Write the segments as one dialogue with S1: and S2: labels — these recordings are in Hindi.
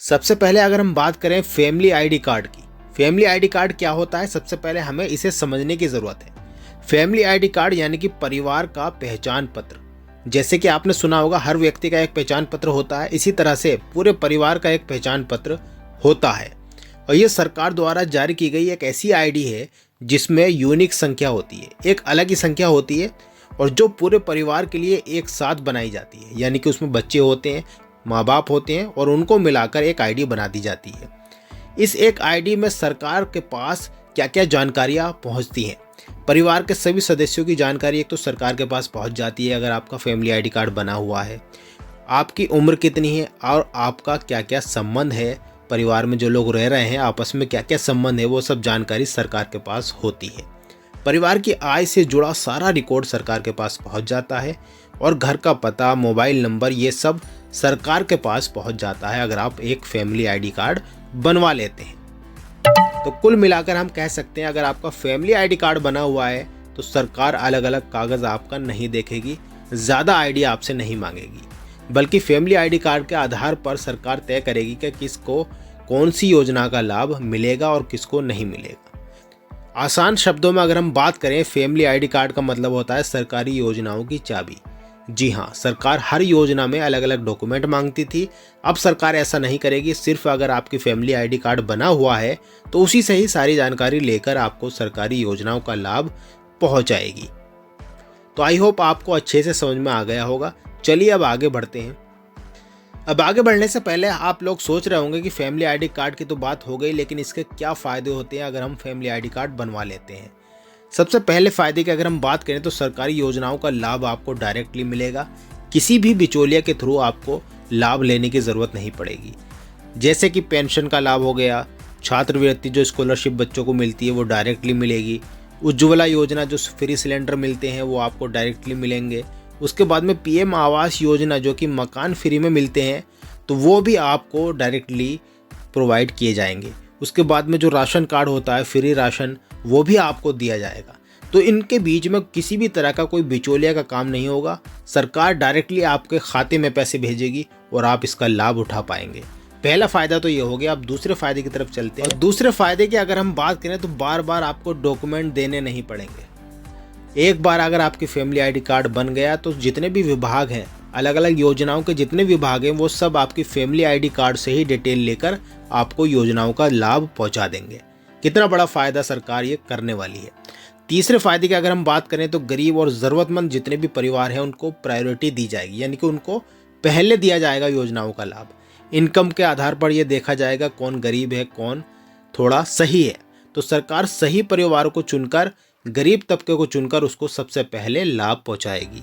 S1: सबसे पहले अगर हम बात करें फैमिली आईडी कार्ड की, फैमिली आईडी कार्ड क्या होता है, सबसे पहले हमें इसे समझने की ज़रूरत है। फैमिली आईडी कार्ड यानी कि परिवार का पहचान पत्र। जैसे कि आपने सुना होगा हर व्यक्ति का एक पहचान पत्र होता है, इसी तरह से पूरे परिवार का एक पहचान पत्र होता है। और ये सरकार द्वारा जारी की गई एक ऐसी आईडी है जिसमें यूनिक संख्या होती है, एक अलग ही संख्या होती है और जो पूरे परिवार के लिए एक साथ बनाई जाती है। यानी कि उसमें बच्चे होते हैं, माँ बाप होते हैं और उनको मिलाकर एक आईडी बना दी जाती है। इस एक आईडी में सरकार के पास क्या क्या जानकारियाँ पहुँचती हैं। परिवार के सभी सदस्यों की जानकारी एक तो सरकार के पास पहुँच जाती है अगर आपका फैमिली आईडी कार्ड बना हुआ है। आपकी उम्र कितनी है और आपका क्या क्या संबंध है, परिवार में जो लोग रह रहे हैं आपस में क्या क्या संबंध है, वो सब जानकारी सरकार के पास होती है। परिवार की आय से जुड़ा सारा रिकॉर्ड सरकार के पास पहुंच जाता है और घर का पता, मोबाइल नंबर, ये सब सरकार के पास पहुंच जाता है अगर आप एक फैमिली आईडी कार्ड बनवा लेते हैं। तो कुल मिलाकर हम कह सकते हैं अगर आपका फैमिली आईडी कार्ड बना हुआ है तो सरकार अलग अलग कागज़ आपका नहीं देखेगी, ज़्यादा आईडी आपसे नहीं मांगेगी, बल्कि फैमिली आईडी कार्ड के आधार पर सरकार तय करेगी कि किसको कौन सी योजना का लाभ मिलेगा और किसको नहीं मिलेगा। आसान शब्दों में अगर हम बात करें, फैमिली आईडी कार्ड का मतलब होता है सरकारी योजनाओं की चाबी। जी हाँ, सरकार हर योजना में अलग अलग डॉक्यूमेंट मांगती थी, अब सरकार ऐसा नहीं करेगी। सिर्फ अगर आपकी फैमिली आईडी कार्ड बना हुआ है तो उसी से ही सारी जानकारी लेकर आपको सरकारी योजनाओं का लाभ पहुंचाएगी। तो आई होप आपको अच्छे से समझ में आ गया होगा। चलिए अब आगे बढ़ते हैं। अब आगे बढ़ने से पहले आप लोग सोच रहे होंगे कि फैमिली आईडी कार्ड की तो बात हो गई, लेकिन इसके क्या फ़ायदे होते हैं अगर हम फैमिली आईडी कार्ड बनवा लेते हैं। सबसे पहले फ़ायदे की अगर हम बात करें तो सरकारी योजनाओं का लाभ आपको डायरेक्टली मिलेगा, किसी भी बिचौलिया के थ्रू आपको लाभ लेने की ज़रूरत नहीं पड़ेगी। जैसे कि पेंशन का लाभ हो गया, छात्रवृत्ति जो स्कॉलरशिप बच्चों को मिलती है वो डायरेक्टली मिलेगी, उज्ज्वला योजना जो फ्री सिलेंडर मिलते हैं वो आपको डायरेक्टली मिलेंगे। उसके बाद में पीएम आवास योजना जो कि मकान फ्री में मिलते हैं तो वो भी आपको डायरेक्टली प्रोवाइड किए जाएंगे। उसके बाद में जो राशन कार्ड होता है, फ्री राशन, वो भी आपको दिया जाएगा। तो इनके बीच में किसी भी तरह का कोई बिचौलिया का काम नहीं होगा, सरकार डायरेक्टली आपके खाते में पैसे भेजेगी और आप इसका लाभ उठा पाएंगे। पहला फ़ायदा तो ये हो गया। अब दूसरे फ़ायदे की तरफ चलते हैं। और दूसरे फ़ायदे की अगर हम बात करें तो बार बार आपको डॉक्यूमेंट देने नहीं पड़ेंगे। एक बार अगर आपकी फैमिली आईडी कार्ड बन गया तो जितने भी विभाग हैं, अलग अलग योजनाओं के जितने विभाग हैं, वो सब आपकी फैमिली आईडी कार्ड से ही डिटेल लेकर आपको योजनाओं का लाभ पहुंचा देंगे। कितना बड़ा फ़ायदा सरकार ये करने वाली है। तीसरे फ़ायदे की अगर हम बात करें तो गरीब और ज़रूरतमंद जितने भी परिवार हैं उनको प्रायोरिटी दी जाएगी, यानी कि उनको पहले दिया जाएगा योजनाओं का लाभ। इनकम के आधार पर यह देखा जाएगा कौन गरीब है, कौन थोड़ा सही है। तो सरकार सही परिवार को चुनकर, गरीब तबके को चुनकर उसको सबसे पहले लाभ पहुंचाएगी।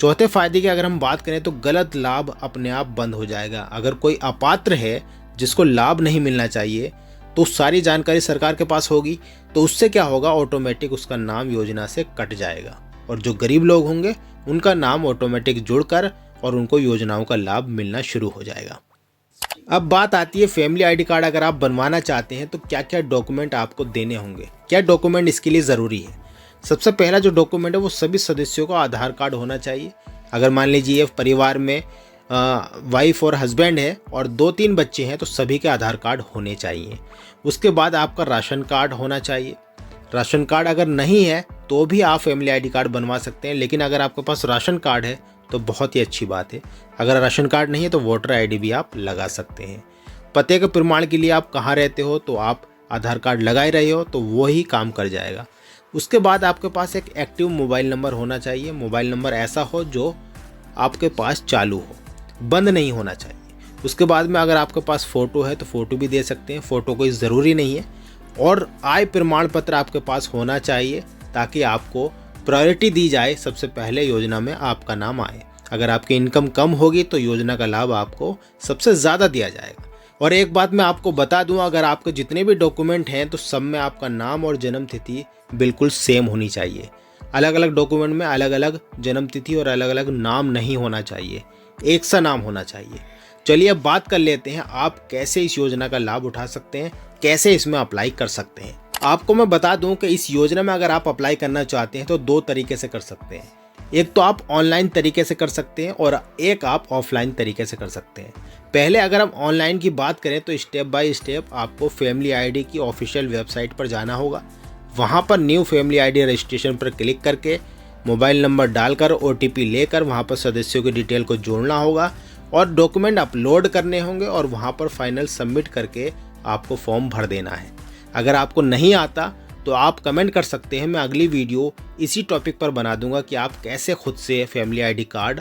S1: चौथे फायदे की अगर हम बात करें तो गलत लाभ अपने आप बंद हो जाएगा। अगर कोई अपात्र है जिसको लाभ नहीं मिलना चाहिए तो सारी जानकारी सरकार के पास होगी, तो उससे क्या होगा, ऑटोमेटिक उसका नाम योजना से कट जाएगा और जो गरीब लोग होंगे उनका नाम ऑटोमेटिक जुड़कर और उनको योजनाओं का लाभ मिलना शुरू हो जाएगा। अब बात आती है फैमिली आईडी कार्ड अगर आप बनवाना चाहते हैं तो क्या क्या डॉक्यूमेंट आपको देने होंगे, क्या डॉक्यूमेंट इसके लिए ज़रूरी है। सबसे पहला जो डॉक्यूमेंट है वो सभी सदस्यों का आधार कार्ड होना चाहिए। अगर मान लीजिए परिवार में वाइफ और हस्बैंड है और 2-3 बच्चे हैं तो सभी के आधार कार्ड होने चाहिए। उसके बाद आपका राशन कार्ड होना चाहिए। राशन कार्ड अगर नहीं है तो भी आप फैमिली आईडी कार्ड बनवा सकते हैं, लेकिन अगर आपके पास राशन कार्ड है तो बहुत ही अच्छी बात है। अगर राशन कार्ड नहीं है तो वोटर आईडी भी आप लगा सकते हैं। पते के प्रमाण के लिए आप कहाँ रहते हो तो आप आधार कार्ड लगाए रहे हो तो वो ही काम कर जाएगा। उसके बाद आपके पास एक एक्टिव मोबाइल नंबर होना चाहिए। मोबाइल नंबर ऐसा हो जो आपके पास चालू हो, बंद नहीं होना चाहिए। उसके बाद में अगर आपके पास फ़ोटो है तो फ़ोटो भी दे सकते हैं, फ़ोटो कोई ज़रूरी नहीं है। और आय प्रमाण पत्र आपके पास होना चाहिए ताकि आपको प्रायोरिटी दी जाए, सबसे पहले योजना में आपका नाम आए। अगर आपकी इनकम कम होगी तो योजना का लाभ आपको सबसे ज़्यादा दिया जाएगा। और एक बात मैं आपको बता दूं, अगर आपके जितने भी डॉक्यूमेंट हैं तो सब में आपका नाम और जन्म तिथि बिल्कुल सेम होनी चाहिए। अलग अलग डॉक्यूमेंट में अलग अलग जन्म तिथि और अलग अलग नाम नहीं होना चाहिए, एक सा नाम होना चाहिए। चलिए अब बात कर लेते हैं आप कैसे इस योजना का लाभ उठा सकते हैं, कैसे इसमें अप्लाई कर सकते हैं। आपको मैं बता दूं कि इस योजना में अगर आप अप्लाई करना चाहते हैं तो 2 तरीके से कर सकते हैं। एक तो आप ऑनलाइन तरीके से कर सकते हैं और एक आप ऑफलाइन तरीके से कर सकते हैं। पहले अगर हम ऑनलाइन की बात करें तो स्टेप बाय स्टेप आपको फैमिली आईडी की ऑफिशियल वेबसाइट पर जाना होगा। वहाँ पर न्यू फैमिली आईडी रजिस्ट्रेशन पर क्लिक करके मोबाइल नंबर डालकर OTP लेकर वहाँ पर सदस्यों की डिटेल को जोड़ना होगा और डॉक्यूमेंट अपलोड करने होंगे और वहाँ पर फाइनल सबमिट करके आपको फॉर्म भर देना है। अगर आपको नहीं आता तो आप कमेंट कर सकते हैं, मैं अगली वीडियो इसी टॉपिक पर बना दूंगा कि आप कैसे खुद से फैमिली आईडी कार्ड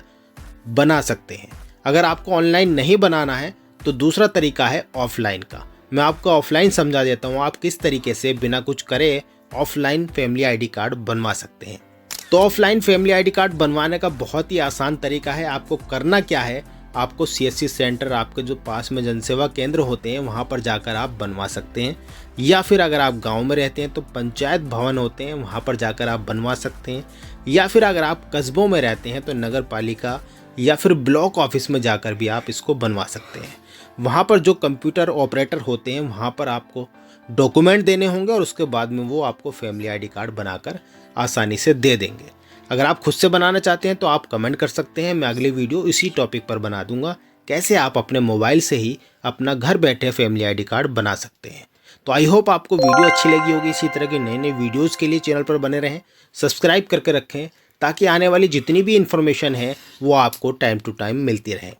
S1: बना सकते हैं। अगर आपको ऑनलाइन नहीं बनाना है तो दूसरा तरीका है ऑफलाइन का। मैं आपको ऑफलाइन समझा देता हूँ आप किस तरीके से बिना कुछ करे ऑफलाइन फैमिली आईडी कार्ड बनवा सकते हैं। तो ऑफलाइन फैमिली आईडी कार्ड बनवाने का बहुत ही आसान तरीका है। आपको करना क्या है, आपको CSC सेंटर, आपके जो पास में जनसेवा केंद्र होते हैं वहाँ पर जाकर आप बनवा सकते हैं, या फिर अगर आप गांव में रहते हैं तो पंचायत भवन होते हैं वहाँ पर जाकर आप बनवा सकते हैं, या फिर अगर आप कस्बों में रहते हैं तो नगर पालिका या फिर ब्लॉक ऑफिस में जाकर भी आप इसको बनवा सकते हैं। वहाँ पर जो कंप्यूटर ऑपरेटर होते हैं वहाँ पर आपको डॉक्यूमेंट देने होंगे और उसके बाद में वो आपको फैमिली आईडी कार्ड बनाकर आसानी से दे देंगे। अगर आप खुद से बनाना चाहते हैं तो आप कमेंट कर सकते हैं, मैं अगली वीडियो इसी टॉपिक पर बना दूंगा कैसे आप अपने मोबाइल से ही अपना घर बैठे फैमिली आईडी कार्ड बना सकते हैं। तो आई होप आपको वीडियो अच्छी लगी होगी। इसी तरह की नई नई वीडियोज़ के लिए चैनल पर बने रहें, सब्सक्राइब करके रखें ताकि आने वाली जितनी भी इन्फॉर्मेशन है वो आपको टाइम टू टाइम मिलती रहे।